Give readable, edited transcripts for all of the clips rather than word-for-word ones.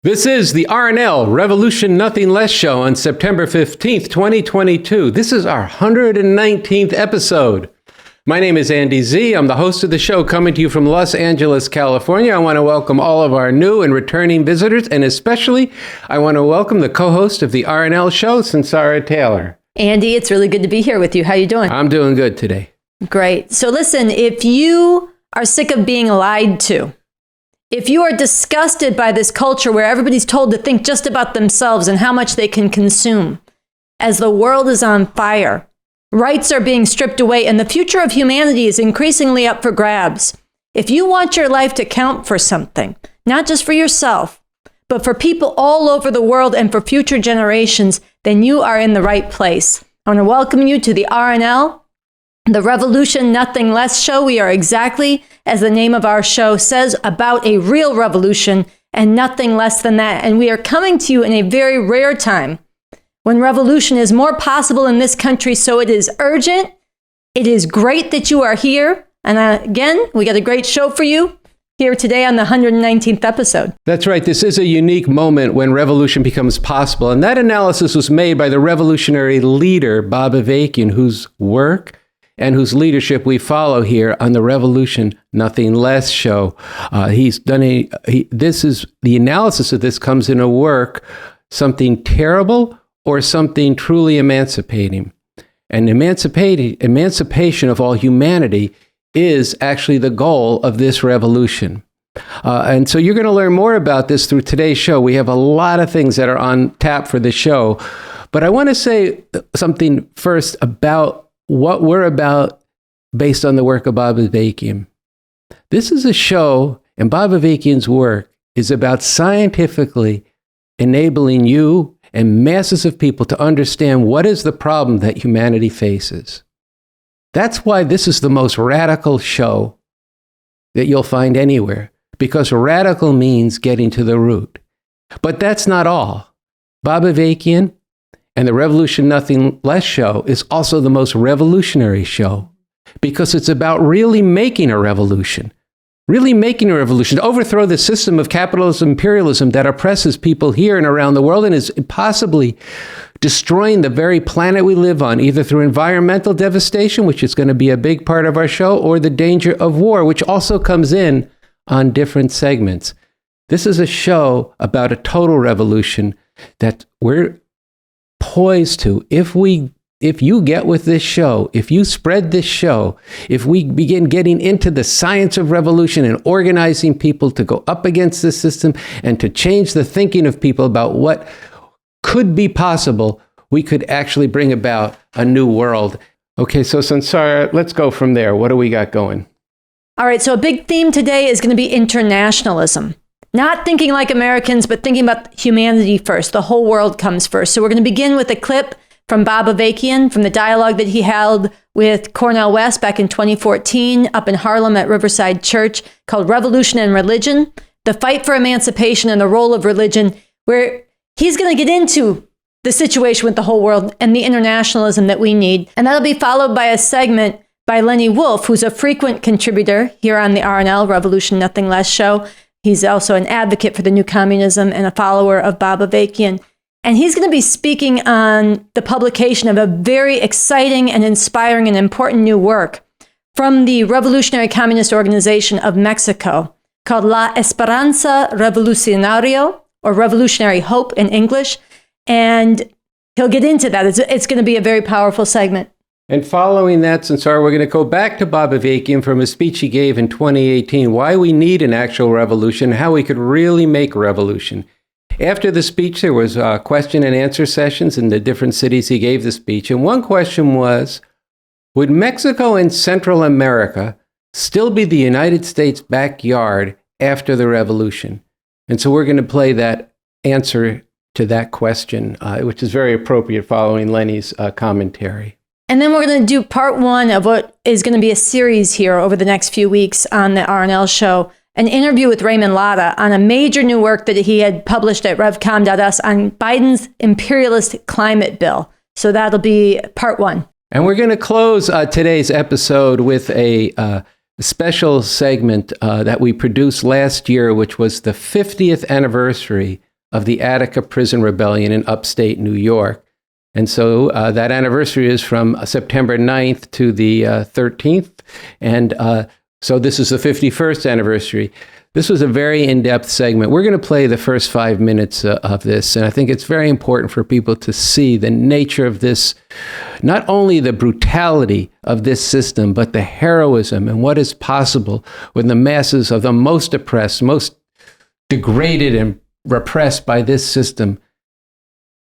This is the RNL Revolution Nothing Less show on September 15th, 2022. This is our 119th episode. My name is Andy Z. I'm the host of the show, coming to you from Los Angeles, California. I want to welcome all of our new and returning visitors, and especially I want to welcome the co-host of the RNL show, Sunsara Taylor. Andy, it's really good to be here with you. How you doing? I'm doing good today. Great. So listen, if you are sick of being lied to, if you are disgusted by this culture where everybody's told to think just about themselves and how much they can consume, as the world is on fire, rights are being stripped away, and the future of humanity is increasingly up for grabs. If you want your life to count for something, not just for yourself, but for people all over the world and for future generations, then you are in the right place. I want to welcome you to the RNL, the Revolution Nothing Less show. We are exactly, as the name of our show says, about a real revolution and nothing less than that. And we are coming to you in a very rare time when revolution is more possible in this country. So it is urgent. It is great that you are here. And again, we got a great show for you here today on the 119th episode. That's right. This is a unique moment when revolution becomes possible. And that analysis was made by the revolutionary leader, Bob Avakian, whose work and whose leadership we follow here on the Revolution Nothing Less show. He's done the analysis of this comes in a work, Something Terrible or Something Truly Emancipating. And emancipation of all humanity is actually the goal of this revolution. And so you're going to learn more about this through today's show. We have a lot of things that are on tap for the show. But I want to say something first about what we're about based on the work of Bob Avakian. This is a show, and Bob Avakian's work is about scientifically enabling you and masses of people to understand what is the problem that humanity faces. That's why this is the most radical show that you'll find anywhere, because radical means getting to the root. But that's not all. Bob Avakian and the Revolution Nothing Less show is also the most revolutionary show because it's about really making a revolution, to overthrow the system of capitalism, imperialism that oppresses people here and around the world and is possibly destroying the very planet we live on, either through environmental devastation, which is going to be a big part of our show, or the danger of war, which also comes in on different segments. This is a show about a total revolution that we're poised to, if you get with this show, if you spread this show, if we begin getting into the science of revolution and organizing people to go up against the system and to change the thinking of people about what could be possible, we could actually bring about a new world. Okay, so Sunsara, let's go from there. What do we got going? All right, so a big theme today is going to be internationalism. Not thinking like Americans, but thinking about humanity first. The whole world comes first. So we're going to begin with a clip from Bob Avakian, from the dialogue that he held with Cornel West back in 2014 up in Harlem at Riverside Church, called Revolution and Religion, the fight for emancipation and the role of religion, where he's going to get into the situation with the whole world and the internationalism that we need. And that'll be followed by a segment by Lenny Wolff, who's a frequent contributor here on the RNL, Revolution Nothing Less show. He's also an advocate for the new communism and a follower of Bob Avakian. And he's going to be speaking on the publication of a very exciting and inspiring and important new work from the Revolutionary Communist Organization of Mexico called La Esperanza Revolucionario, or Revolutionary Hope in English. And he'll get into that. It's going to be a very powerful segment. And following that, Sunsara, we're going to go back to Bob Avakian from a speech he gave in 2018, why we need an actual revolution, how we could really make a revolution. After the speech, there was question and answer sessions in the different cities he gave the speech. And one question was, would Mexico and Central America still be the United States' backyard after the revolution? And so we're going to play that answer to that question, which is very appropriate following Lenny's commentary. And then we're going to do part one of what is going to be a series here over the next few weeks on the RNL show, an interview with Raymond Lotta on a major new work that he had published at revcom.us on Biden's imperialist climate bill. So that'll be part one. And we're going to close today's episode with a special segment that we produced last year, which was the 50th anniversary of the Attica Prison Rebellion in upstate New York. And so that anniversary is from September 9th to the 13th. And so this is the 51st anniversary. This was a very in-depth segment. We're going to play the first 5 minutes of this, and I think it's very important for people to see the nature of this, not only the brutality of this system, but the heroism and what is possible when the masses of the most oppressed, most degraded and repressed by this system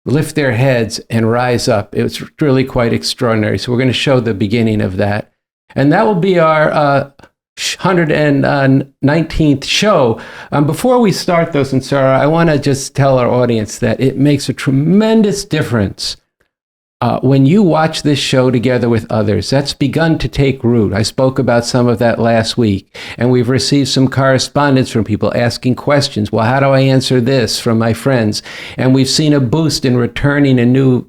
lift their heads and rise up. It's really quite extraordinary. So we're going to show the beginning of that. And that will be our 119th show. Before we start, though, Sunsara, I want to just tell our audience that it makes a tremendous difference when you watch this show together with others. That's begun to take root. I spoke about some of that last week, and we've received some correspondence from people asking questions. Well, how do I answer this from my friends? And we've seen a boost in returning and new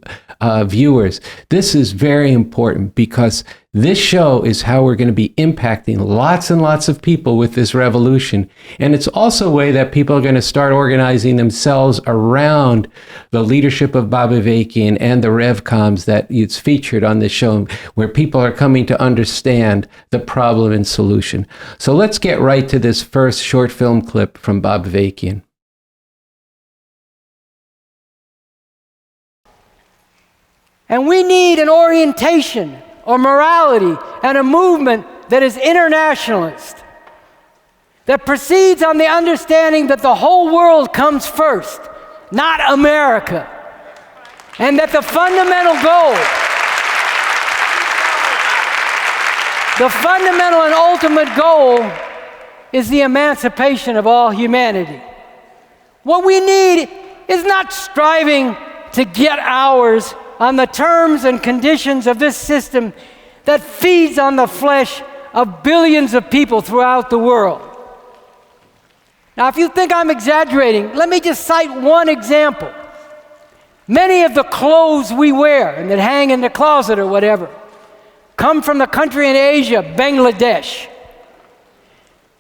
viewers. This is very important because this show is how we're going to be impacting lots and lots of people with this revolution. And it's also a way that people are going to start organizing themselves around the leadership of Bob Avakian and the RevComs that it's featured on this show, where people are coming to understand the problem and solution. So let's get right to this first short film clip from Bob Avakian. And we need an orientation or morality and a movement that is internationalist, that proceeds on the understanding that the whole world comes first, not America, and that the fundamental and ultimate goal is the emancipation of all humanity. What we need is not striving to get ours on the terms and conditions of this system that feeds on the flesh of billions of people throughout the world. Now, if you think I'm exaggerating, let me just cite one example. Many of the clothes we wear and that hang in the closet or whatever come from the country in Asia, Bangladesh.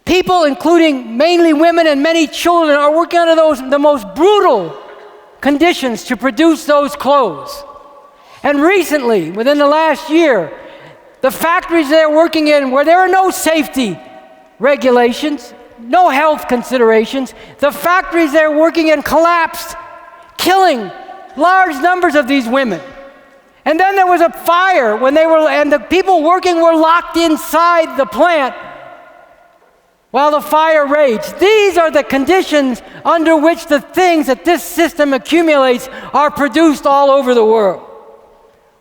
People, including mainly women and many children, are working under the most brutal conditions to produce those clothes. And recently, within the last year, the factories they're working in, where there are no safety regulations, no health considerations, the factories they're working in collapsed, killing large numbers of these women. And then there was a fire and the people working were locked inside the plant while the fire raged. These are the conditions under which the things that this system accumulates are produced all over the world.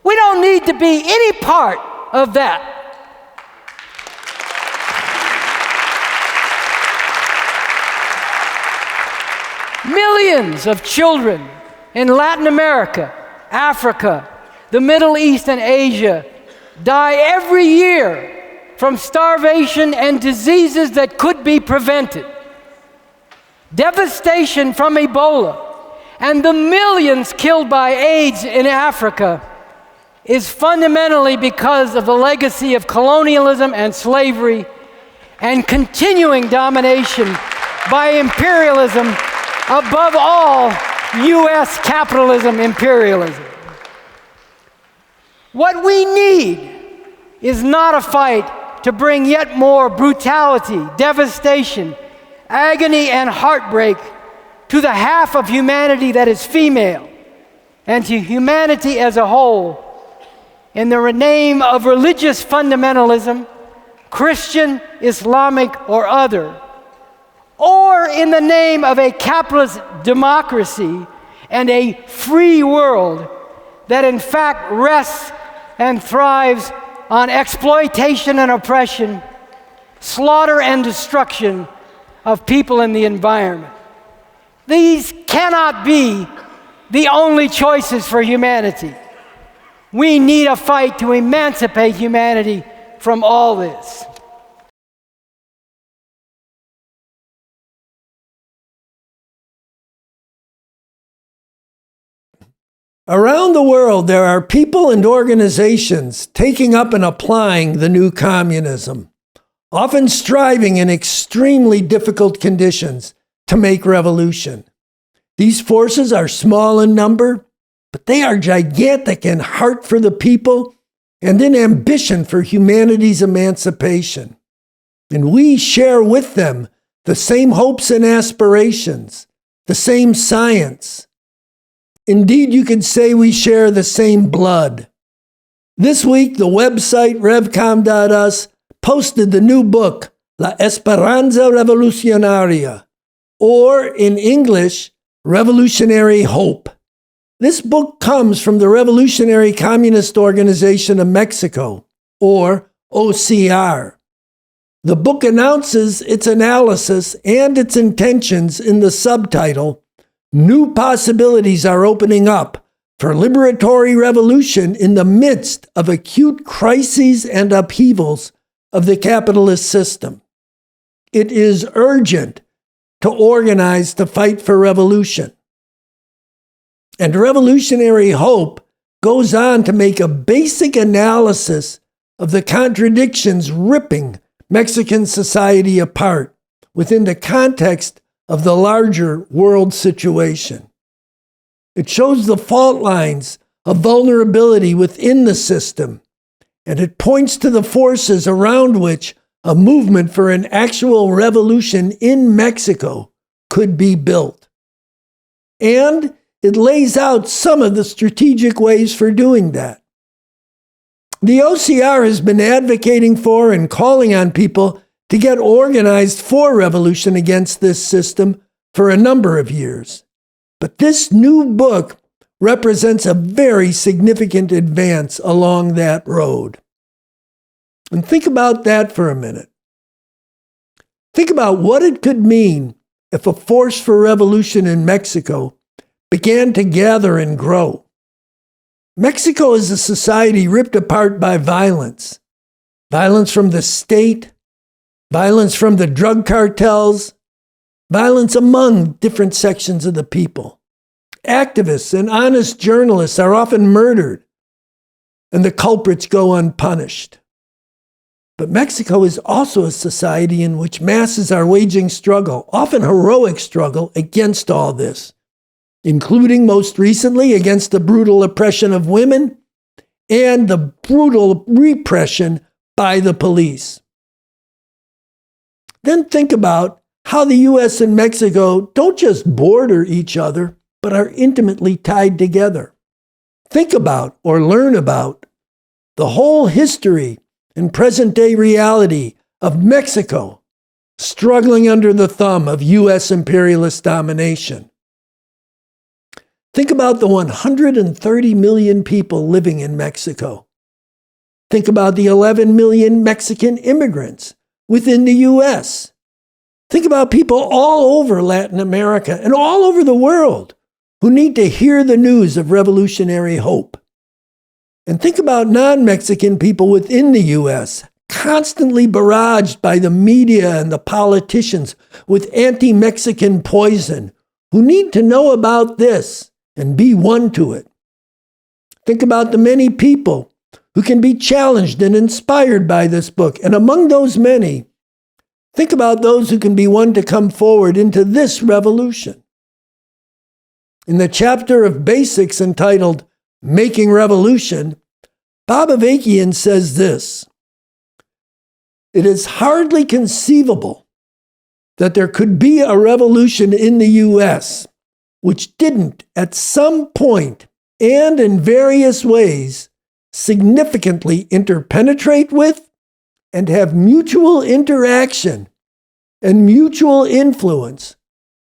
We don't need to be any part of that. Millions of children in Latin America, Africa, the Middle East, and Asia die every year from starvation and diseases that could be prevented. Devastation from Ebola and the millions killed by AIDS in Africa is fundamentally because of the legacy of colonialism and slavery and continuing domination by imperialism, above all, U.S. capitalism imperialism. What we need is not a fight to bring yet more brutality, devastation, agony, and heartbreak to the half of humanity that is female and to humanity as a whole, in the name of religious fundamentalism, Christian, Islamic, or other, or in the name of a capitalist democracy and a free world that in fact rests and thrives on exploitation and oppression, slaughter and destruction of people and the environment. These cannot be the only choices for humanity. We need a fight to emancipate humanity from all this. Around the world, there are people and organizations taking up and applying the new communism, often striving in extremely difficult conditions to make revolution. These forces are small in number, but they are gigantic in heart for the people and in ambition for humanity's emancipation. And we share with them the same hopes and aspirations, the same science. Indeed, you could say we share the same blood. This week, the website revcom.us posted the new book, La Esperanza Revolucionaria, or in English, Revolutionary Hope. This book comes from the Revolutionary Communist Organization of Mexico, or OCR. The book announces its analysis and its intentions in the subtitle, New Possibilities Are Opening Up for Liberatory Revolution in the Midst of Acute Crises and Upheavals of the Capitalist System. It is urgent to organize to fight for revolution. And Revolutionary Hope goes on to make a basic analysis of the contradictions ripping Mexican society apart within the context of the larger world situation. It shows the fault lines of vulnerability within the system, and it points to the forces around which a movement for an actual revolution in Mexico could be built. And it lays out some of the strategic ways for doing that. The OCR has been advocating for and calling on people to get organized for revolution against this system for a number of years. But this new book represents a very significant advance along that road. And think about that for a minute. Think about what it could mean if a force for revolution in Mexico began to gather and grow. Mexico is a society ripped apart by violence. Violence from the state, violence from the drug cartels, violence among different sections of the people. Activists and honest journalists are often murdered, and the culprits go unpunished. But Mexico is also a society in which masses are waging struggle, often heroic struggle, against all this, including most recently against the brutal oppression of women and the brutal repression by the police. Then think about how the U.S. and Mexico don't just border each other, but are intimately tied together. Think about or learn about the whole history and present-day reality of Mexico struggling under the thumb of U.S. imperialist domination. Think about the 130 million people living in Mexico. Think about the 11 million Mexican immigrants within the U.S. Think about people all over Latin America and all over the world who need to hear the news of revolutionary hope. And think about non-Mexican people within the U.S., constantly barraged by the media and the politicians with anti-Mexican poison, who need to know about this and be won to it. Think about the many people who can be challenged and inspired by this book. And among those many, think about those who can be won to come forward into this revolution. In the chapter of Basics entitled Making Revolution, Bob Avakian says this: "It is hardly conceivable that there could be a revolution in the U.S. which didn't, at some point and in various ways, significantly interpenetrate with and have mutual interaction and mutual influence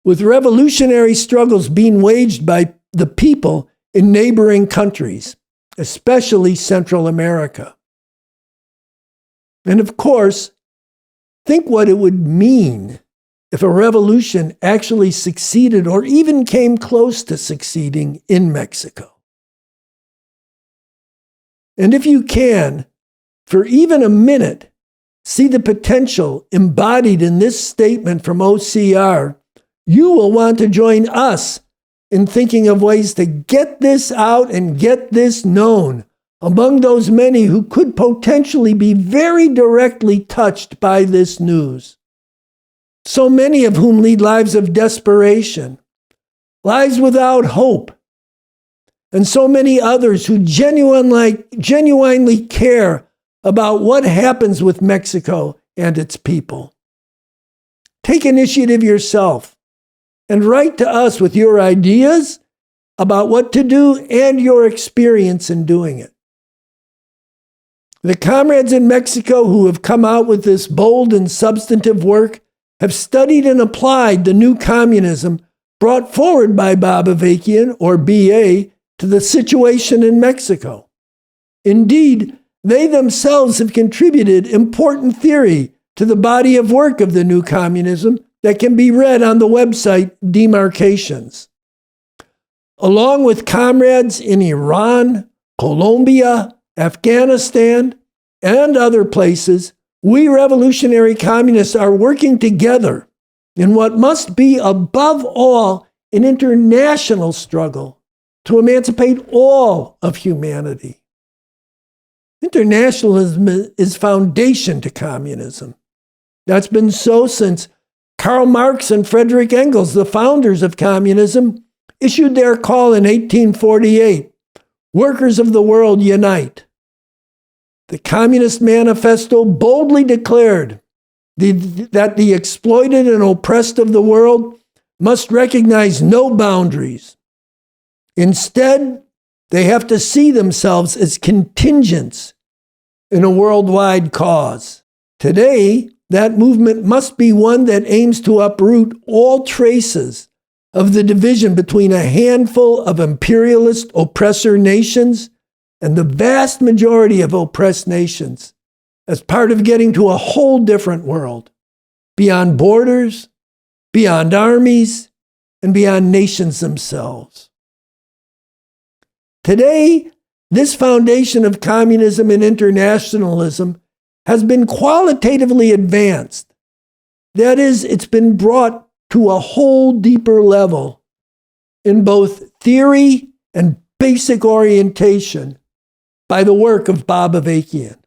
with revolutionary struggles being waged by the people in neighboring countries, especially Central America." And of course, think what it would mean if a revolution actually succeeded or even came close to succeeding in Mexico. And if you can, for even a minute, see the potential embodied in this statement from OCR, you will want to join us in thinking of ways to get this out and get this known among those many who could potentially be very directly touched by this news. So many of whom lead lives of desperation, lives without hope, and so many others who genuinely care about what happens with Mexico and its people. Take initiative yourself and write to us with your ideas about what to do and your experience in doing it. The comrades in Mexico who have come out with this bold and substantive work have studied and applied the new communism brought forward by Bob Avakian, or BA, to the situation in Mexico. Indeed, they themselves have contributed important theory to the body of work of the new communism that can be read on the website Demarcations. Along with comrades in Iran, Colombia, Afghanistan, and other places, we revolutionary communists are working together in what must be, above all, an international struggle to emancipate all of humanity. Internationalism is foundation to communism. That's been so since Karl Marx and Friedrich Engels, the founders of communism, issued their call in 1848, "Workers of the world, unite." The Communist Manifesto boldly declared that the exploited and oppressed of the world must recognize no boundaries. Instead, they have to see themselves as contingents in a worldwide cause. Today, that movement must be one that aims to uproot all traces of the division between a handful of imperialist oppressor nations and the vast majority of oppressed nations as part of getting to a whole different world, beyond borders, beyond armies, and beyond nations themselves. Today, this foundation of communism and internationalism has been qualitatively advanced. That is, it's been brought to a whole deeper level in both theory and basic orientation by the work of Bob Avakian.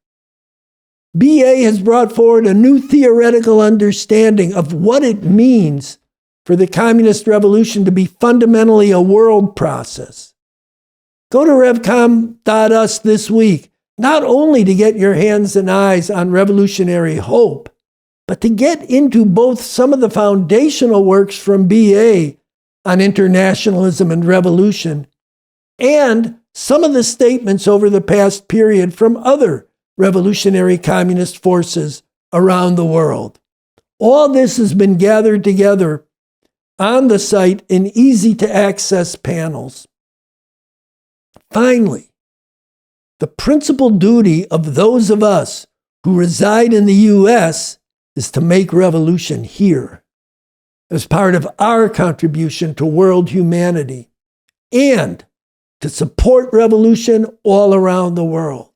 BA has brought forward a new theoretical understanding of what it means for the communist revolution to be fundamentally a world process. Go to revcom.us this week, not only to get your hands and eyes on revolutionary hope, but to get into both some of the foundational works from BA on internationalism and revolution, and some of the statements over the past period from other revolutionary communist forces around the world. All this has been gathered together on the site in easy-to-access panels. Finally, the principal duty of those of us who reside in the U.S. is to make revolution here as part of our contribution to world humanity and to support revolution all around the world.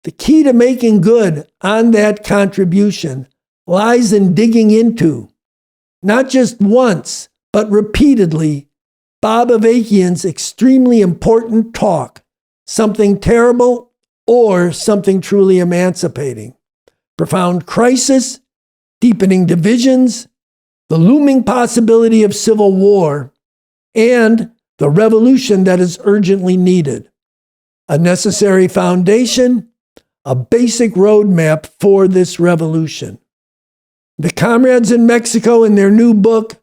The key to making good on that contribution lies in digging into, not just once, but repeatedly, Bob Avakian's extremely important talk, Something Terrible or Something Truly Emancipating. Profound crisis, deepening divisions, the looming possibility of civil war, and the revolution that is urgently needed. A necessary foundation, a basic roadmap for this revolution. The comrades in Mexico, in their new book,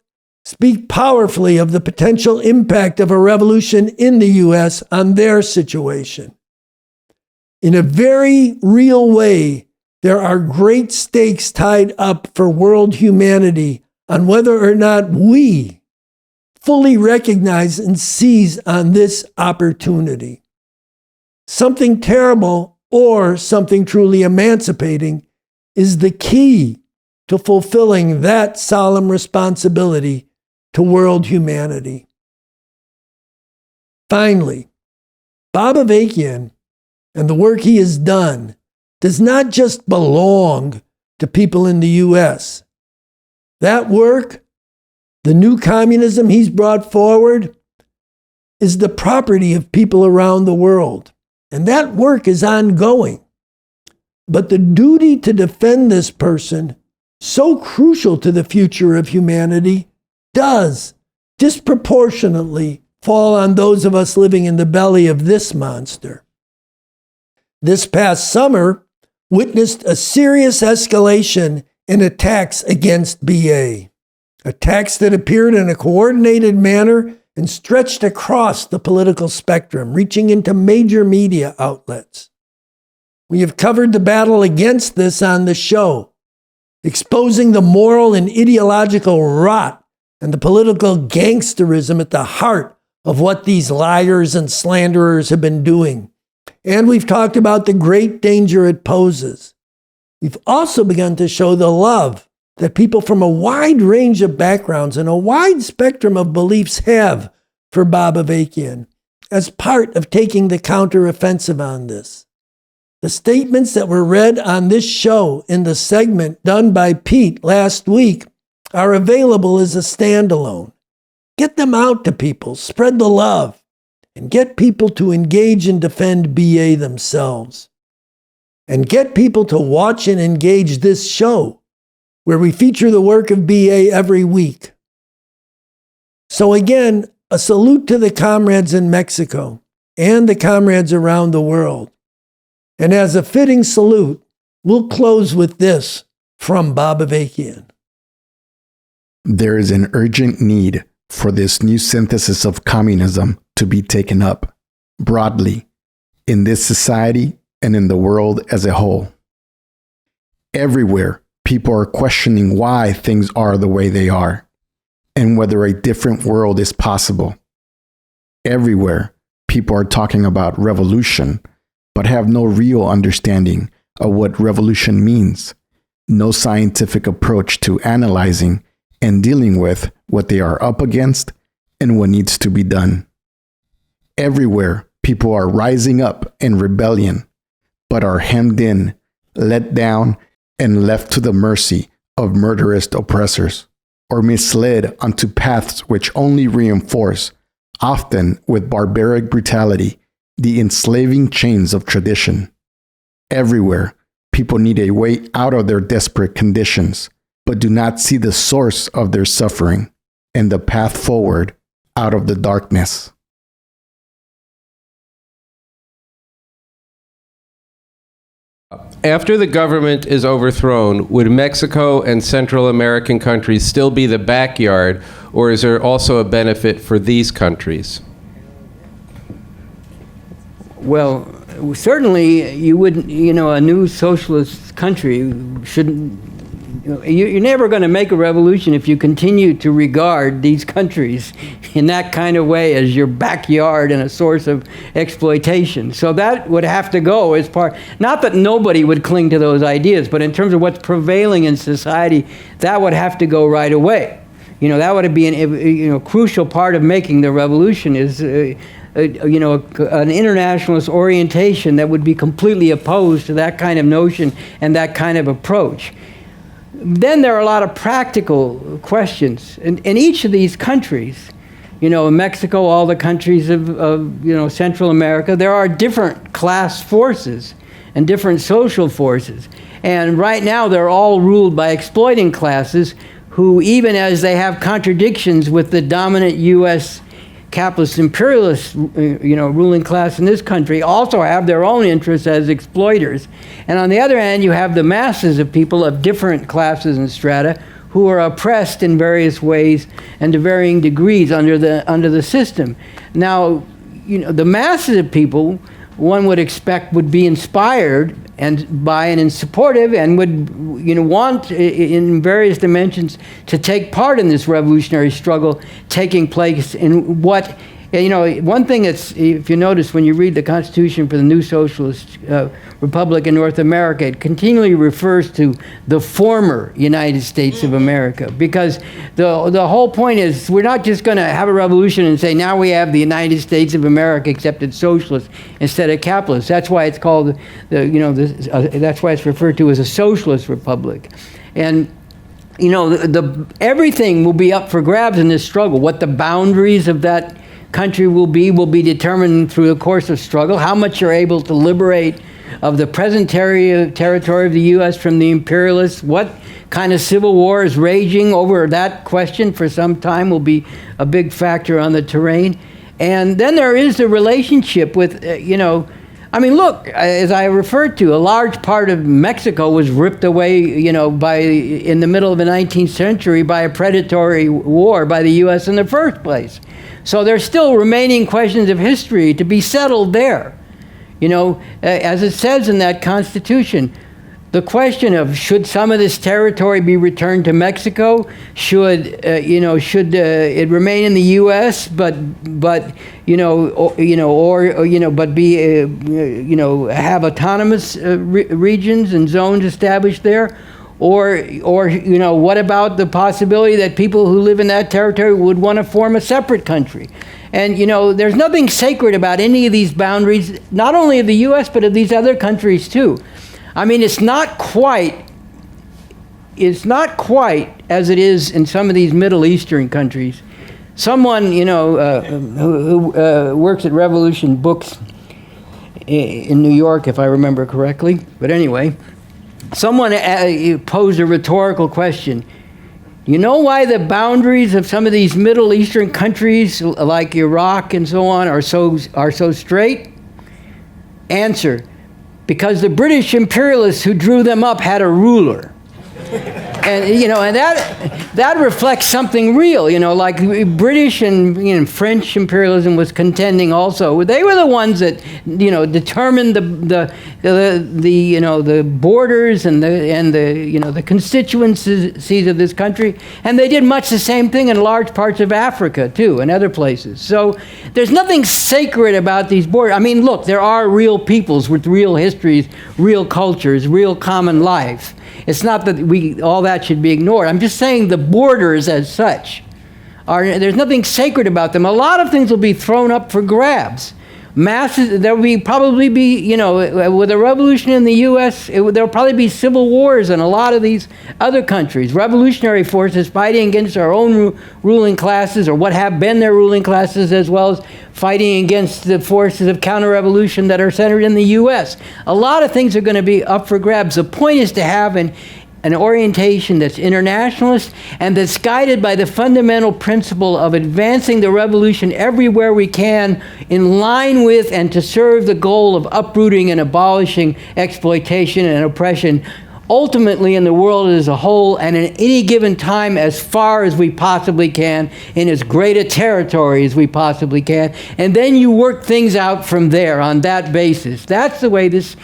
speak powerfully of the potential impact of a revolution in the U.S. on their situation. In a very real way, there are great stakes tied up for world humanity on whether or not we fully recognize and seize on this opportunity. Something terrible or something truly emancipating is the key to fulfilling that solemn responsibility to world humanity. Finally, Bob Avakian and the work he has done does not just belong to people in the U.S. That work, the new communism he's brought forward, is the property of people around the world. And that work is ongoing. But the duty to defend this person, so crucial to the future of humanity, does disproportionately fall on those of us living in the belly of this monster. This past summer witnessed a serious escalation in attacks against BA. Attacks that appeared in a coordinated manner and stretched across the political spectrum, reaching into major media outlets. We have covered the battle against this on the show, exposing the moral and ideological rot and the political gangsterism at the heart of what these liars and slanderers have been doing. And we've talked about the great danger it poses. We've also begun to show the love that people from a wide range of backgrounds and a wide spectrum of beliefs have for Bob Avakian as part of taking the counteroffensive on this. The statements that were read on this show in the segment done by Pete last week are available as a standalone. Get them out to people, spread the love, and get people to engage and defend BA themselves. And get people to watch and engage this show, where we feature the work of BA every week. So again, a salute to the comrades in Mexico and the comrades around the world. And as a fitting salute, we'll close with this from Bob Avakian. There is an urgent need for this new synthesis of communism to be taken up broadly in this society and in the world as a whole. Everywhere, people are questioning why things are the way they are and whether a different world is possible. Everywhere, people are talking about revolution, but have no real understanding of what revolution means, no scientific approach to analyzing and dealing with what they are up against and what needs to be done. Everywhere, people are rising up in rebellion, but are hemmed in, let down, and left to the mercy of murderous oppressors, or misled onto paths which only reinforce, often with barbaric brutality, the enslaving chains of tradition. Everywhere, people need a way out of their desperate conditions, but do not see the source of their suffering and the path forward out of the darkness. After the government is overthrown, would Mexico and Central American countries still be the backyard, or is there also a benefit for these countries? Well, certainly you wouldn't, a new socialist country shouldn't, you're never going to make a revolution if you continue to regard these countries in that kind of way as your backyard and a source of exploitation. So that would have to go as part, not that nobody would cling to those ideas, but in terms of what's prevailing in society, that would have to go right away. That would be a crucial part of making the revolution is an internationalist orientation that would be completely opposed to that kind of notion and that kind of approach. Then there are a lot of practical questions. In each of these countries, in Mexico, all the countries of Central America, there are different class forces and different social forces. And right now they're all ruled by exploiting classes who, even as they have contradictions with the dominant U.S. capitalist imperialist ruling class in this country, also have their own interests as exploiters. And on the other hand, you have the masses of people of different classes and strata who are oppressed in various ways and to varying degrees under the system. Now, the masses of people, one would expect, would be inspired by and supportive and would want in various dimensions to take part in this revolutionary struggle taking place in what one thing that's, if you notice when you read the Constitution for the new socialist republic in North America, it continually refers to the former United States of America, because the whole point is we're not just going to have a revolution and say now we have the United States of America except it's socialist instead of capitalist. That's why it's called that's why it's referred to as a socialist republic. And everything will be up for grabs in this struggle. What the boundaries of that country will be determined through the course of struggle. How much you're able to liberate of the present territory of the U.S. from the imperialists. What kind of civil war is raging over that question for some time will be a big factor on the terrain. And then there is the relationship with, I mean, look, as I referred to, a large part of Mexico was ripped away, in the middle of the 19th century by a predatory war by the U.S. in the first place. So there's still remaining questions of history to be settled there. As it says in that Constitution, the question of should some of this territory be returned to Mexico? Should it remain in the U.S. but have autonomous regions and zones established there, or what about the possibility that people who live in that territory would want to form a separate country? And there's nothing sacred about any of these boundaries, not only of the U.S. but of these other countries too. I mean, it's not quite as it is in some of these Middle Eastern countries. Someone, who works at Revolution Books in New York, if I remember correctly, but anyway, someone posed a rhetorical question. You know why the boundaries of some of these Middle Eastern countries, like Iraq and so on, are so straight? Answer: because the British imperialists who drew them up had a ruler. And that reflects something real, like British and French imperialism was contending also. They were the ones that determined the borders and the constituencies of this country, and they did much the same thing in large parts of Africa too and other places. So there's nothing sacred about these borders. I mean, look, there are real peoples with real histories, real cultures, real common life. It's not that all that should be ignored. I'm just saying the borders as such there's nothing sacred about them. A lot of things will be thrown up for grabs. There will probably be, with a revolution in the U.S., there'll probably be civil wars in a lot of these other countries. Revolutionary forces fighting against our own ruling classes, or what have been their ruling classes, as well as fighting against the forces of counter-revolution that are centered in the U.S. A lot of things are going to be up for grabs. The point is to have an orientation that's internationalist and that's guided by the fundamental principle of advancing the revolution everywhere we can, in line with and to serve the goal of uprooting and abolishing exploitation and oppression, ultimately in the world as a whole, and at any given time as far as we possibly can, in as great a territory as we possibly can. And then you work things out from there on that basis. That's the way this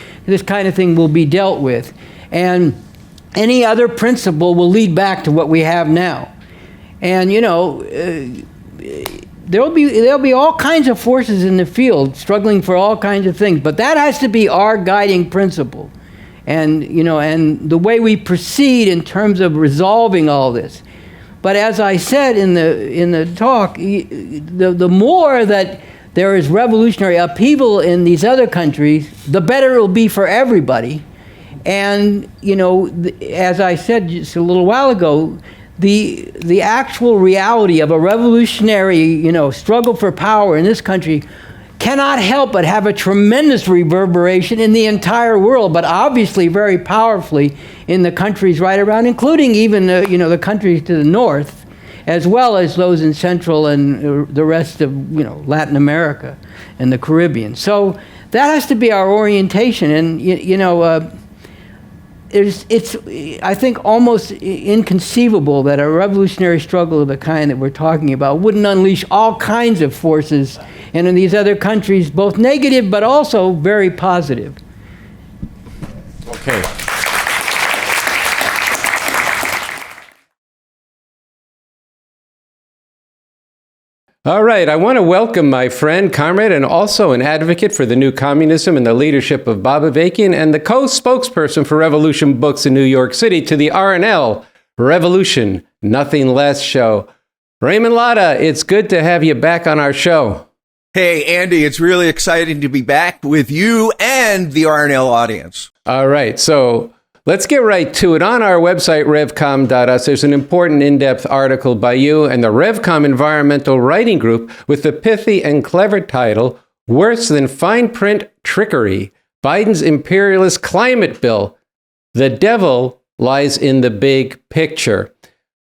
kind of thing will be dealt with. And any other principle will lead back to what we have now. And there'll be all kinds of forces in the field struggling for all kinds of things, but that has to be our guiding principle. And and the way we proceed in terms of resolving all this. But as I said in the talk, the more that there is revolutionary upheaval in these other countries, the better it will be for everybody. And as I said just a little while ago, the actual reality of a revolutionary struggle for power in this country cannot help but have a tremendous reverberation in the entire world, but obviously very powerfully in the countries right around, including even the countries to the north, as well as those in Central and the rest of Latin America and the Caribbean. So that has to be our orientation. And it's I think almost inconceivable that a revolutionary struggle of the kind that we're talking about wouldn't unleash all kinds of forces and in these other countries, both negative but also very positive. Okay. All right, I want to welcome my friend, comrade, and also an advocate for the new communism and the leadership of Bob Avakian, and the co-spokesperson for Revolution Books in New York City, to the RNL Revolution Nothing Less show. Raymond Lotta, it's good to have you back on our show. Hey, Andy, it's really exciting to be back with you and the RNL audience. All right, so let's get right to it. On our website, revcom.us, there's an important in-depth article by you and the Revcom Environmental Writing Group with the pithy and clever title, Worse Than Fine Print Trickery, Biden's imperialist climate bill. The devil lies in the big picture.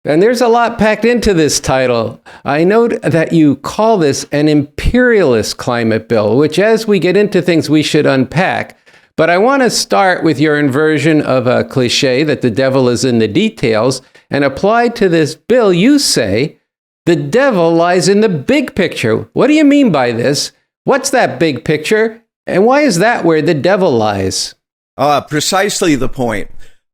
And there's a lot packed into this title. I note that you call this an imperialist climate bill, which as we get into things, we should unpack. But I want to start with your inversion of a cliche that the devil is in the details, and applied to this bill, you say, the devil lies in the big picture. What do you mean by this? What's that big picture? And why is that where the devil lies? Precisely the point.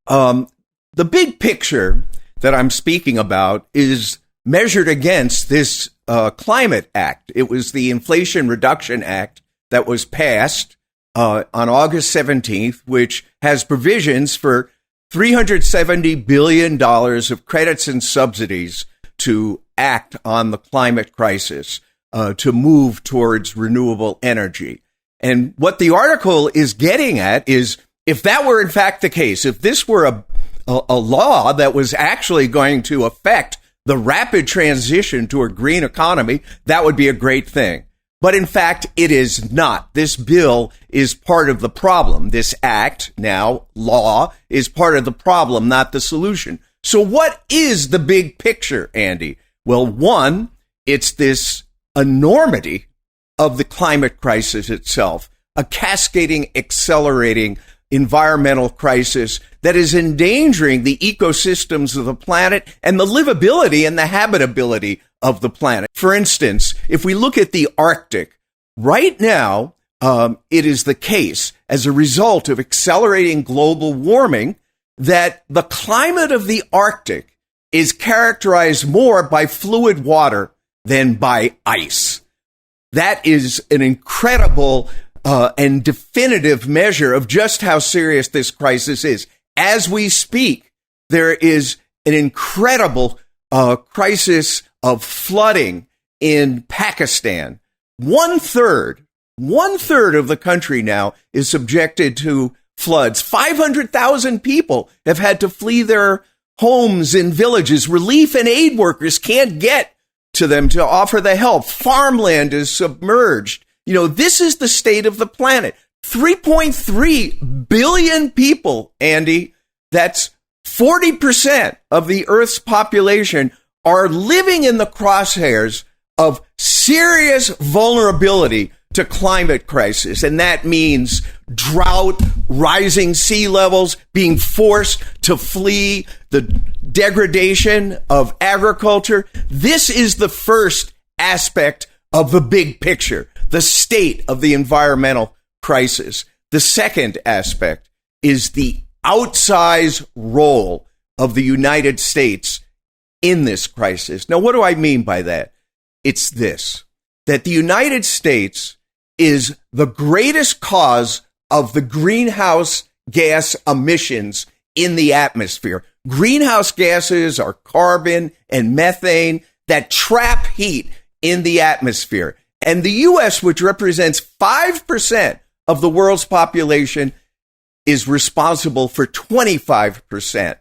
The big picture that I'm speaking about is measured against this Climate Act. It was the Inflation Reduction Act that was passed on August 17th, which has provisions for $370 billion of credits and subsidies to act on the climate crisis, to move towards renewable energy. And what the article is getting at is, if that were in fact the case, if this were a law that was actually going to affect the rapid transition to a green economy, that would be a great thing. But in fact, it is not. This bill is part of the problem. This act, now law, is part of the problem, not the solution. So what is the big picture, Andy? Well, one, it's this enormity of the climate crisis itself, a cascading, accelerating environmental crisis that is endangering the ecosystems of the planet and the livability and the habitability of the planet. For instance, if we look at the Arctic, right now, it is the case, as a result of accelerating global warming, that the climate of the Arctic is characterized more by fluid water than by ice. That is an incredible and definitive measure of just how serious this crisis is. As we speak, there is an incredible crisis of flooding in Pakistan. One third of the country now is subjected to floods. 500,000 people have had to flee their homes in villages. Relief and aid workers can't get to them to offer the help. Farmland is submerged. You know, this is the state of the planet. 3.3 billion people, Andy, that's 40% of the Earth's population, are living in the crosshairs of serious vulnerability to climate crisis. And that means drought, rising sea levels, being forced to flee, the degradation of agriculture. This is the first aspect of the big picture, the state of the environmental crisis. The second aspect is the outsized role of the United States in this crisis. Now, what do I mean by that? It's this, that the United States is the greatest cause of the greenhouse gas emissions in the atmosphere. Greenhouse gases are carbon and methane that trap heat in the atmosphere. And the U.S., which represents 5% of the world's population, is responsible for 25%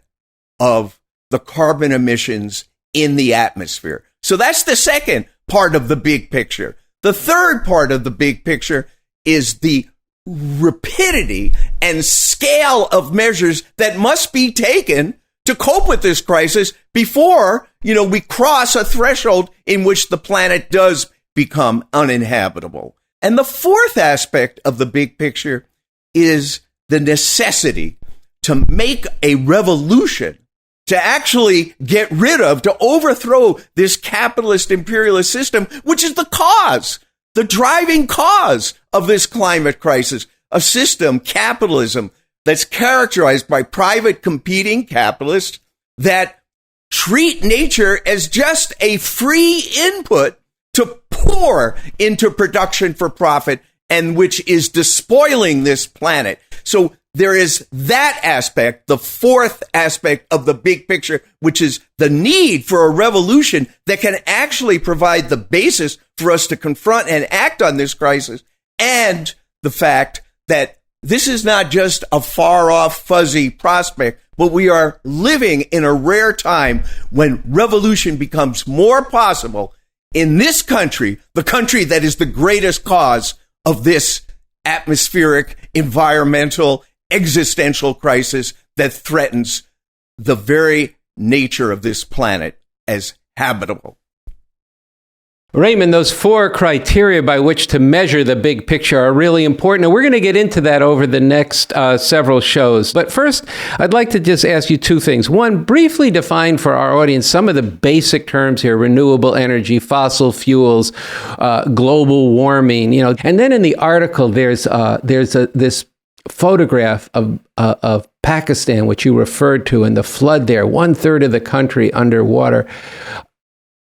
of the carbon emissions in the atmosphere. So that's the second part of the big picture. The third part of the big picture is the rapidity and scale of measures that must be taken to cope with this crisis before, we cross a threshold in which the planet does become uninhabitable. And the fourth aspect of the big picture is the necessity to make a revolution, to actually get rid of, to overthrow this capitalist imperialist system, which is the driving cause of this climate crisis, a system, capitalism, that's characterized by private competing capitalists that treat nature as just a free input to pour into production for profit, and which is despoiling this planet. So there is that aspect, the fourth aspect of the big picture, which is the need for a revolution that can actually provide the basis for us to confront and act on this crisis, and the fact that this is not just a far-off, fuzzy prospect, but we are living in a rare time when revolution becomes more possible in this country, the country that is the greatest cause of this atmospheric environmental, existential crisis that threatens the very nature of this planet as habitable. Raymond, those 4 criteria by which to measure the big picture are really important, and we're going to get into that over the next several shows. But first, I'd like to just ask you 2 things. One, briefly define for our audience some of the basic terms here: renewable energy, fossil fuels, global warming. And then in the article, there's this photograph of Pakistan, which you referred to, and the flood there, 1/3 of the country underwater.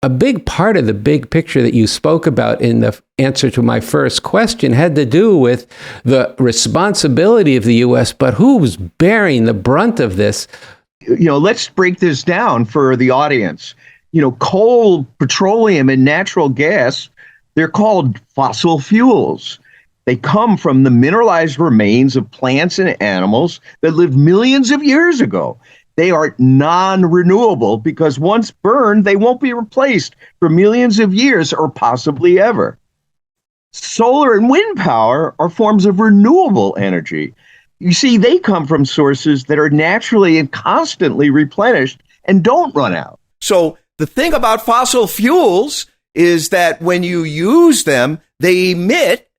A big part of the big picture that you spoke about in the answer to my first question had to do with the responsibility of the U.S., but who's bearing the brunt of this? Let's break this down for the audience. Coal, petroleum, and natural gas, they're called fossil fuels. They come from the mineralized remains of plants and animals that lived millions of years ago. They are non-renewable because once burned, they won't be replaced for millions of years or possibly ever. Solar and wind power are forms of renewable energy. You see, they come from sources that are naturally and constantly replenished and don't run out. So the thing about fossil fuels is that when you use them, they emit,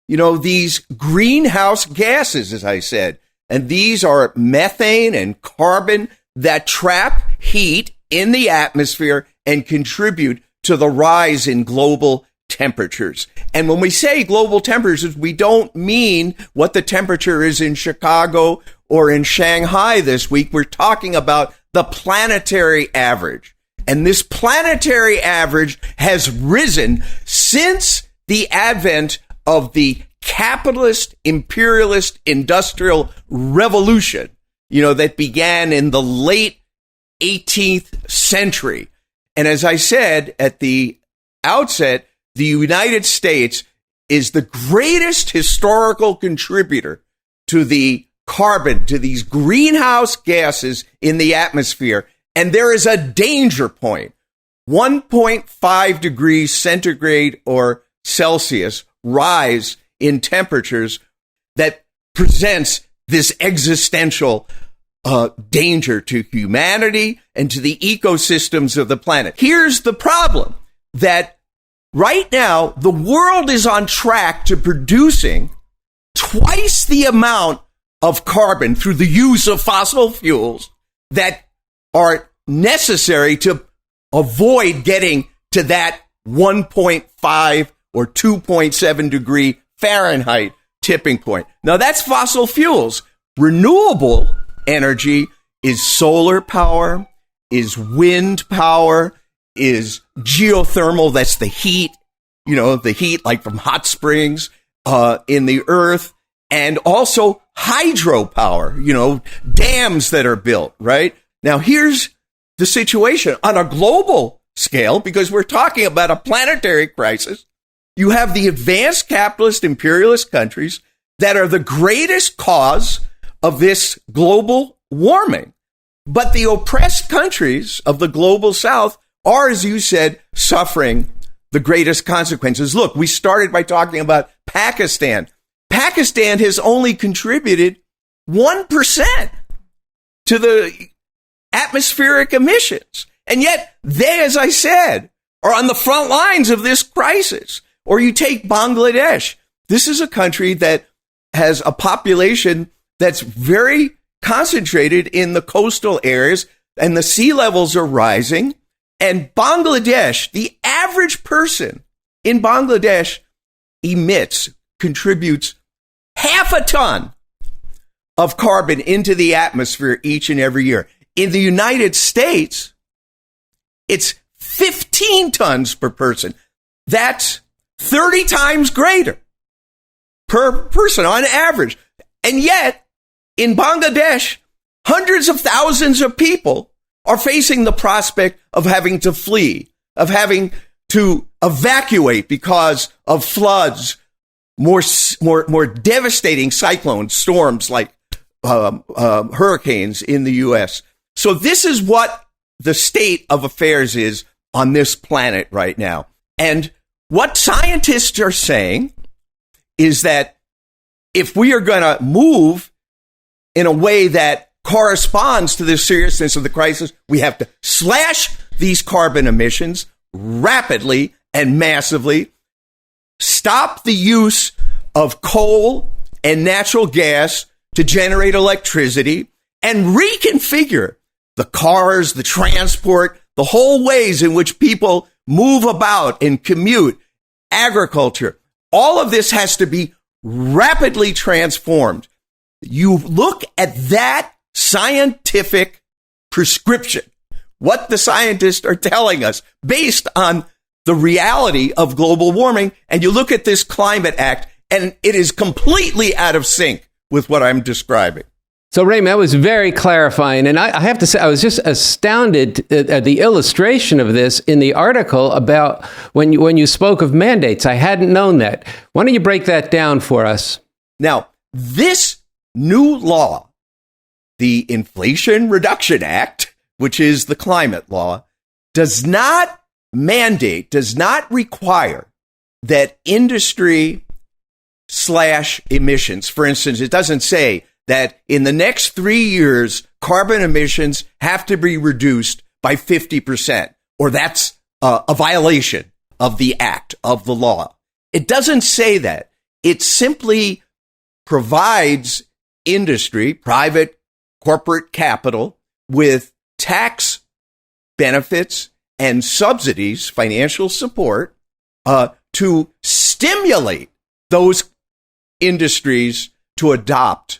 these greenhouse gases, as I said. And these are methane and carbon that trap heat in the atmosphere and contribute to the rise in global temperatures. And when we say global temperatures, we don't mean what the temperature is in Chicago or in Shanghai this week. We're talking about the planetary average. And this planetary average has risen since the advent of the capitalist, imperialist, industrial revolution, that began in the late 18th century. And as I said at the outset, the United States is the greatest historical contributor to the carbon, to these greenhouse gases in the atmosphere. And there is a danger point, 1.5 degrees centigrade or Celsius rise in temperatures that presents this existential danger to humanity and to the ecosystems of the planet. Here's the problem, that right now the world is on track to producing twice the amount of carbon through the use of fossil fuels that are necessary to avoid getting to that 1.5 or 2.7 degree Fahrenheit tipping point. Now that's fossil fuels. Renewable energy is solar power, is wind power, is geothermal. That's the heat, the heat like from hot springs in the earth, and also hydropower, dams that are built, right? Now here's the situation on a global scale, because we're talking about a planetary crisis. You have the advanced capitalist imperialist countries that are the greatest cause of this global warming. But the oppressed countries of the global south are, as you said, suffering the greatest consequences. Look, we started by talking about Pakistan. Pakistan has only contributed 1% to the atmospheric emissions. And yet they, as I said, are on the front lines of this crisis. Or you take Bangladesh. This is a country that has a population that's very concentrated in the coastal areas, and the sea levels are rising. And Bangladesh, the average person in Bangladesh contributes half a ton of carbon into the atmosphere each and every year. In the United States, it's 15 tons per person. That's 30 times greater per person on average. And yet, in Bangladesh, hundreds of thousands of people are facing the prospect of having to flee, of having to evacuate because of floods, more devastating cyclones, storms like hurricanes in the U.S. So this is what the state of affairs is on this planet right now. And what scientists are saying is that if we are going to move in a way that corresponds to the seriousness of the crisis, we have to slash these carbon emissions rapidly and massively, stop the use of coal and natural gas to generate electricity, and reconfigure the cars, the transport, the whole ways in which people move about and commute, agriculture. All of this has to be rapidly transformed. You look at that scientific prescription, what the scientists are telling us based on the reality of global warming, and you look at this climate act, and it is completely out of sync with what I'm describing. So, Raymond, that was very clarifying. And I have to say, I was just astounded at the illustration of this in the article about when you spoke of mandates. I hadn't known that. Why don't you break that down for us? Now, this new law, the Inflation Reduction Act, which is the climate law, does not mandate, does not require that industry slash emissions. For instance, it doesn't say that in the next 3 years, carbon emissions have to be reduced by 50%, or that's a violation of the act, of the law. It doesn't say that. It simply provides industry, private corporate capital, with tax benefits and subsidies, financial support, to stimulate those industries to adopt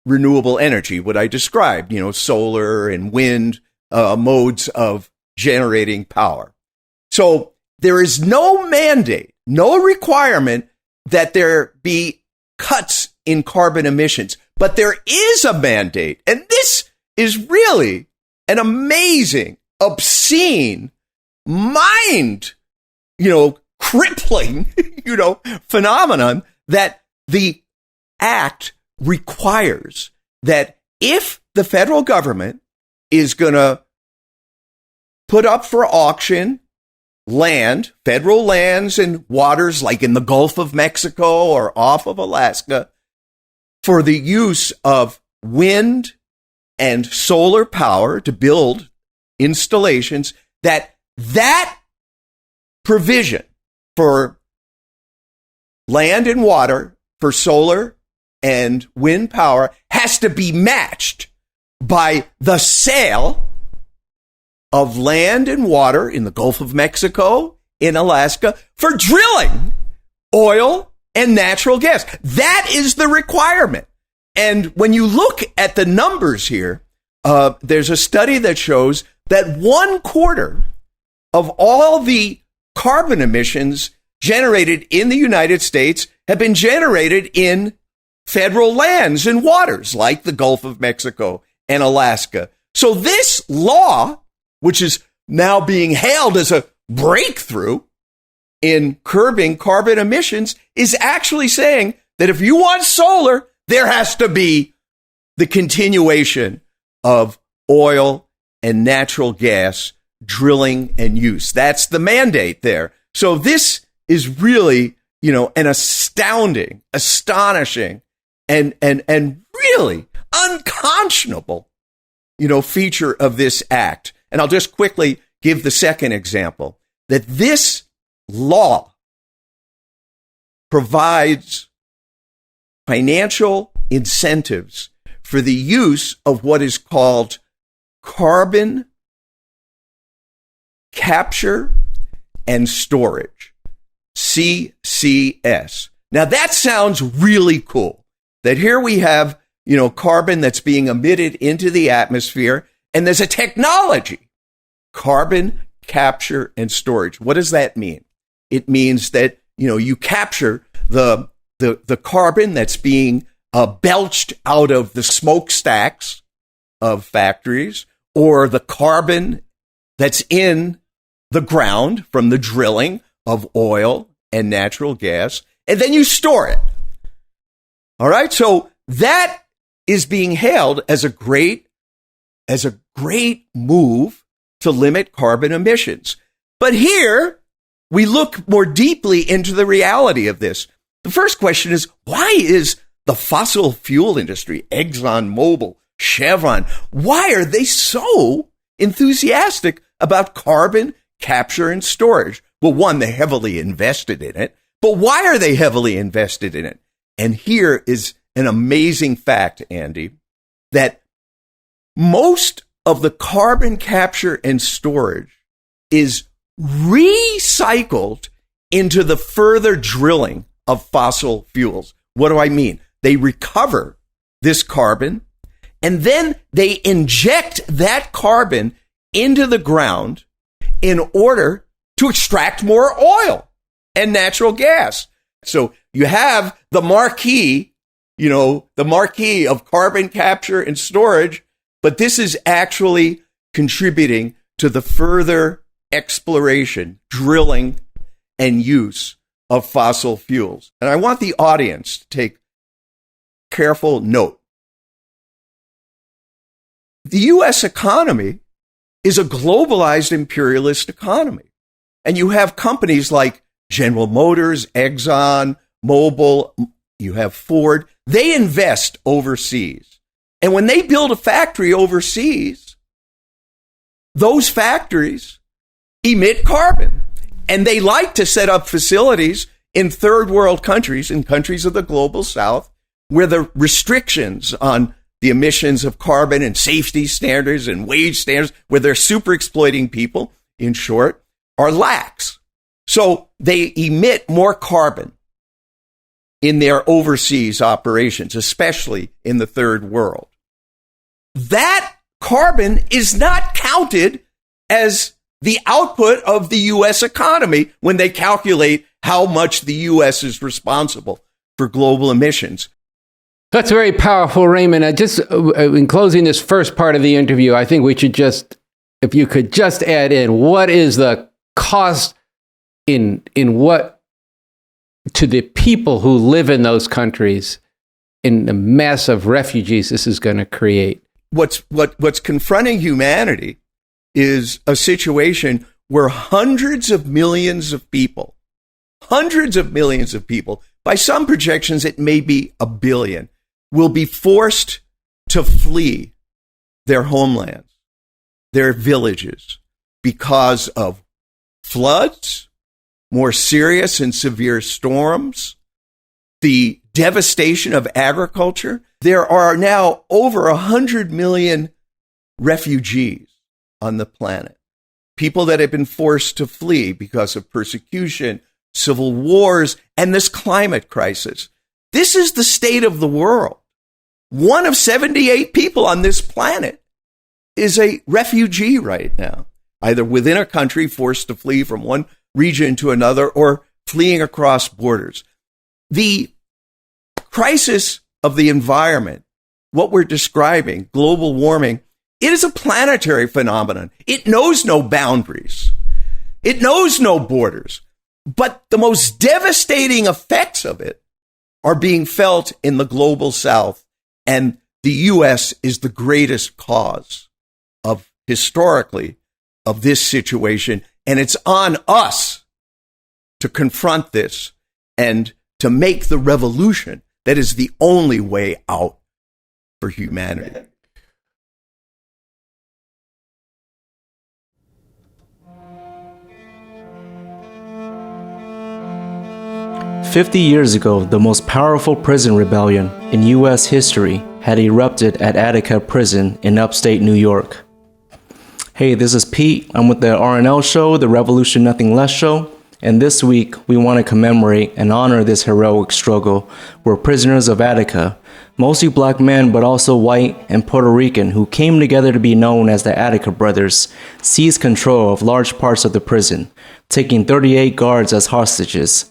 renewable energy, what I described, solar and wind modes of generating power. So there is no mandate, no requirement that there be cuts in carbon emissions, but there is a mandate. And this is really an amazing, obscene, mind, crippling, phenomenon that the act requires that if the federal government is going to put up for auction land, federal lands and waters like in the Gulf of Mexico or off of Alaska, for the use of wind and solar power to build installations, that provision for land and water for solar and wind power has to be matched by the sale of land and water in the Gulf of Mexico, in Alaska, for drilling oil and natural gas. That is the requirement. And when you look at the numbers here, there's a study that shows that 1/4 of all the carbon emissions generated in the United States have been generated in federal lands and waters like the Gulf of Mexico and Alaska. So this law, which is now being hailed as a breakthrough in curbing carbon emissions, is actually saying that if you want solar, there has to be the continuation of oil and natural gas drilling and use. That's the mandate there. So this is really, an astounding, astonishing, and really unconscionable, feature of this act. And I'll just quickly give the second example, that this law provides financial incentives for the use of what is called carbon capture and storage, CCS. Now that sounds really cool, that here we have, carbon that's being emitted into the atmosphere, and there's a technology, carbon capture and storage. What does that mean? It means that, you capture the carbon that's being belched out of the smokestacks of factories, or the carbon that's in the ground from the drilling of oil and natural gas, and then you store it. All right, so that is being hailed as a great move to limit carbon emissions. But here we look more deeply into the reality of this. The first question is, why is the fossil fuel industry, ExxonMobil, Chevron, why are they so enthusiastic about carbon capture and storage? Well, one, they heavily invested in it, but why are they heavily invested in it? And here is an amazing fact, Andy, that most of the carbon capture and storage is recycled into the further drilling of fossil fuels. What do I mean? They recover this carbon and then they inject that carbon into the ground in order to extract more oil and natural gas. So you have the marquee of carbon capture and storage, but this is actually contributing to the further exploration, drilling, and use of fossil fuels. And I want the audience to take careful note. The U.S. economy is a globalized imperialist economy. And you have companies like General Motors, Exxon, Mobil, you have Ford. They invest overseas. And when they build a factory overseas, those factories emit carbon. And they like to set up facilities in third world countries, in countries of the global south, where the restrictions on the emissions of carbon and safety standards and wage standards, where they're super exploiting people, in short, are lax. So they emit more carbon in their overseas operations, especially in the third world. That carbon is not counted as the output of the U.S. economy when they calculate how much the U.S. is responsible for global emissions. That's very powerful, Raymond. In closing this first part of the interview, I think we should if you could just add in, what is the cost in what to the people who live in those countries in the mass of refugees this is going to create? What's confronting humanity is a situation where hundreds of millions of people, by some projections it may be 1 billion, will be forced to flee their homelands, their villages, because of floods, more serious and severe storms, the devastation of agriculture. There are now over 100 million refugees on the planet, people that have been forced to flee because of persecution, civil wars, and this climate crisis. This is the state of the world. 1 of 78 people on this planet is a refugee right now, either within a country forced to flee from one region to another or fleeing across borders. The crisis of the environment, what we're describing, global warming, it is a planetary phenomenon. It knows no boundaries. It knows no borders. But the most devastating effects of it are being felt in the global south. And the U.S. is the greatest cause historically, of this situation. And it's on us to confront this and to make the revolution that is the only way out for humanity. "50 years ago, the most powerful prison rebellion in U.S. history had erupted at Attica Prison in upstate New York." Hey, this is Pete. I'm with the RNL show, the Revolution Nothing Less show, and this week we want to commemorate and honor this heroic struggle where prisoners of Attica, mostly black men but also white and Puerto Rican, who came together to be known as the Attica Brothers, seized control of large parts of the prison, taking 38 guards as hostages.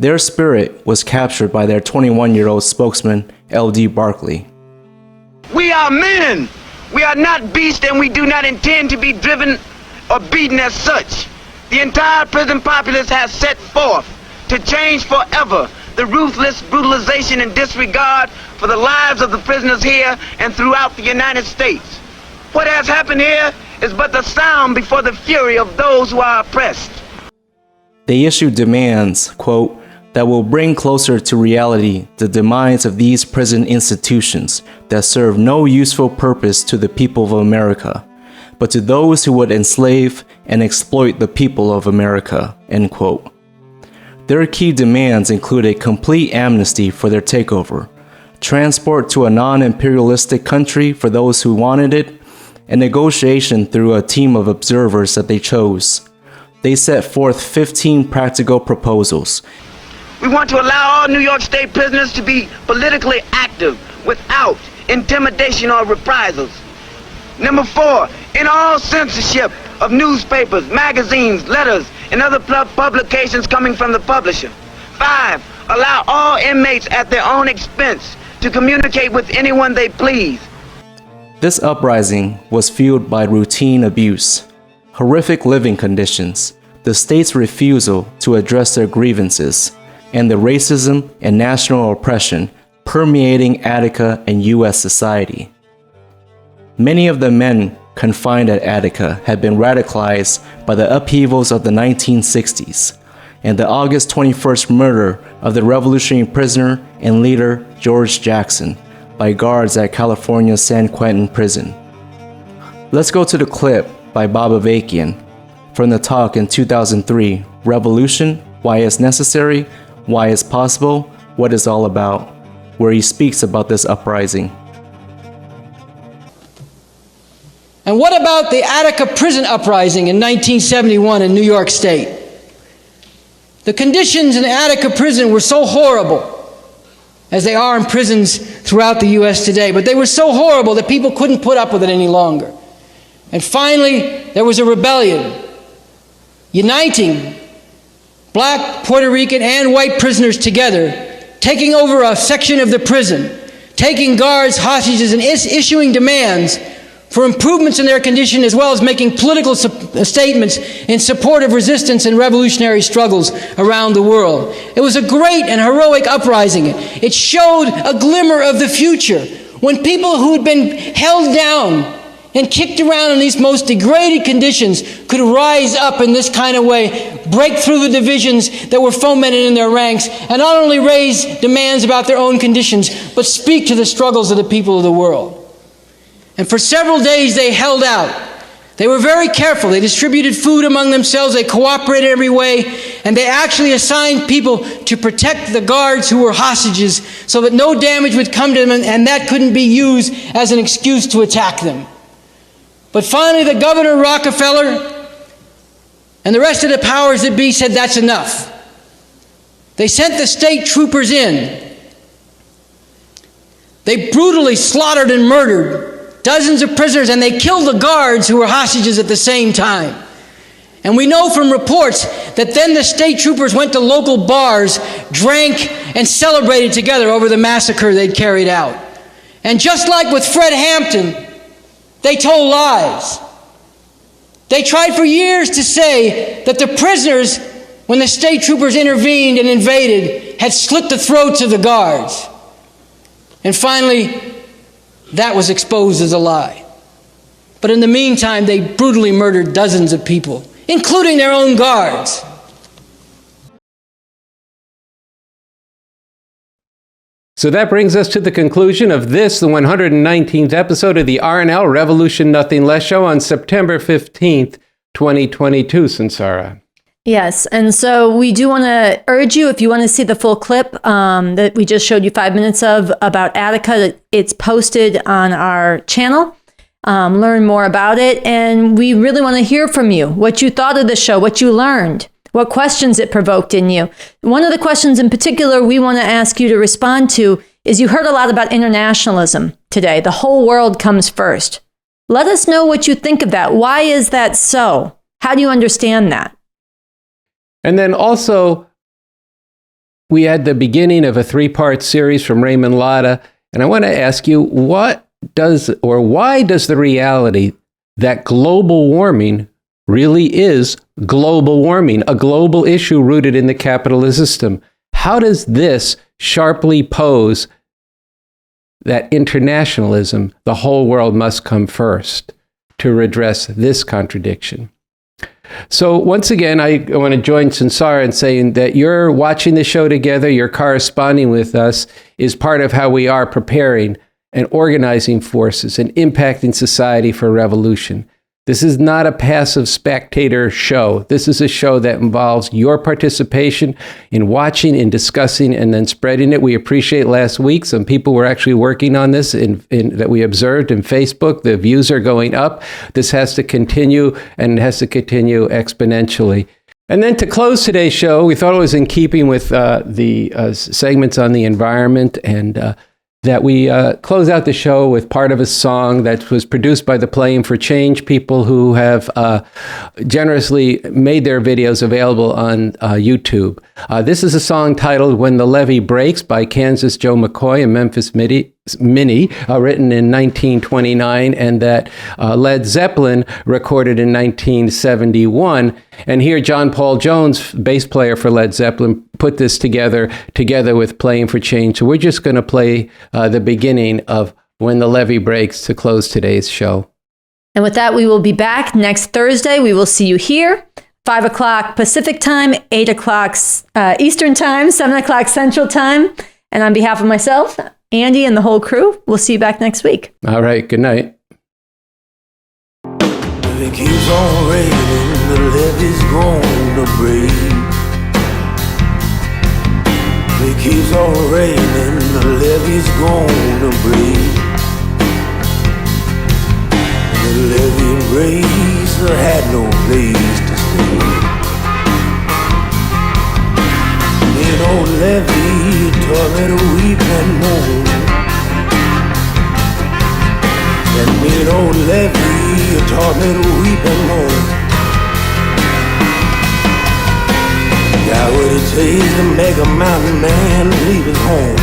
Their spirit was captured by their 21-year-old spokesman, L.D. Barkley. "We are men. We are not beasts, and we do not intend to be driven or beaten as such. The entire prison populace has set forth to change forever the ruthless brutalization and disregard for the lives of the prisoners here and throughout the United States. What has happened here is but the sound before the fury of those who are oppressed." They issued demands, quote, that will bring closer to reality the demise of these prison institutions that serve no useful purpose to the people of America, but to those who would enslave and exploit the people of America." End quote. Their key demands include a complete amnesty for their takeover, transport to a non-imperialistic country for those who wanted it, and negotiation through a team of observers that they chose. They set forth 15 practical proposals. We want to allow all New York State prisoners to be politically active without intimidation or reprisals. Number 4, in all censorship of newspapers, magazines, letters, and other publications coming from the publisher. 5, allow all inmates at their own expense to communicate with anyone they please. This uprising was fueled by routine abuse, horrific living conditions, the state's refusal to address their grievances, and the racism and national oppression permeating Attica and U.S. society. Many of the men confined at Attica had been radicalized by the upheavals of the 1960s and the August 21st murder of the revolutionary prisoner and leader George Jackson by guards at California's San Quentin prison. Let's go to the clip by Bob Avakian from the talk in 2003, Revolution, Why It's Necessary, Why It's Possible, What It's All About, where he speaks about this uprising. And what about the Attica Prison Uprising in 1971 in New York State? The conditions in Attica Prison were so horrible, as they are in prisons throughout the U.S. today, but they were so horrible that people couldn't put up with it any longer. And finally, there was a rebellion, uniting black, Puerto Rican, and white prisoners together, taking over a section of the prison, taking guards hostages, and issuing demands for improvements in their condition, as well as making political statements in support of resistance and revolutionary struggles around the world. It was a great and heroic uprising. It showed a glimmer of the future, when people who had been held down and kicked around in these most degraded conditions could rise up in this kind of way, break through the divisions that were fomented in their ranks, and not only raise demands about their own conditions, but speak to the struggles of the people of the world. And for several days they held out. They were very careful. They distributed food among themselves. They cooperated every way. And they actually assigned people to protect the guards who were hostages so that no damage would come to them, and that couldn't be used as an excuse to attack them. But finally, the Governor Rockefeller and the rest of the powers that be said that's enough. They sent the state troopers in. They brutally slaughtered and murdered dozens of prisoners, and they killed the guards who were hostages at the same time. And we know from reports that then the state troopers went to local bars, drank, and celebrated together over the massacre they'd carried out. And just like with Fred Hampton, they told lies. They tried for years to say that the prisoners, when the state troopers intervened and invaded, had slit the throats of the guards. And finally, that was exposed as a lie. But in the meantime, they brutally murdered dozens of people, including their own guards. So that brings us to the conclusion of this, the 119th episode of the R&L Revolution Nothing Less show on September 15th, 2022, Sunsara. Yes, and so we do want to urge you, if you want to see the full clip that we just showed you 5 minutes of about Attica, it's posted on our channel. Learn more about it, and we really want to hear from you, what you thought of the show, what you learned, what questions it provoked in you. One of the questions in particular we want to ask you to respond to is, you heard a lot about internationalism today. The whole world comes first. Let us know what you think of that. Why is that so? How do you understand that? And then also, we had the beginning of a 3-part series from Raymond Lotta, and I want to ask you, why does the reality that global warming really is global warming, a global issue rooted in the capitalist system, how does this sharply pose that internationalism, the whole world must come first, to redress this contradiction? So once again, I want to join Sunsara in saying that you're watching the show together, you're corresponding with us, is part of how we are preparing and organizing forces and impacting society for revolution. This is not a passive spectator show. This is a show that involves your participation in watching, in discussing, and then spreading it. We appreciate last week. Some people were actually working on this that we observed in Facebook. The views are going up. This has to continue, and it has to continue exponentially. And then to close today's show, we thought it was in keeping with the segments on the environment, and that we close out the show with part of a song that was produced by the Playing for Change people who have generously made their videos available on YouTube. This is a song titled When the Levee Breaks by Kansas Joe McCoy and Memphis Minnie, written in 1929, and that Led Zeppelin recorded in 1971. And here John Paul Jones, bass player for Led Zeppelin, put this together with Playing for Change. So we're just going to play the beginning of When the Levee Breaks to close today's show. And with that, we will be back next Thursday. We will see you here, 5 o'clock Pacific time, 8 o'clock Eastern time, 7 o'clock Central time. And on behalf of myself, Andy, and the whole crew, we'll see you back next week. All right. Good night. It keeps on raining, the levee's gonna break. It keeps on raining, the levee's gonna break. The levee breaks, I had no place to stay. An old levee taught me to weep and moan. And an old levee taught me to weep and moan. Got what it takes to make a mountain man leave his home.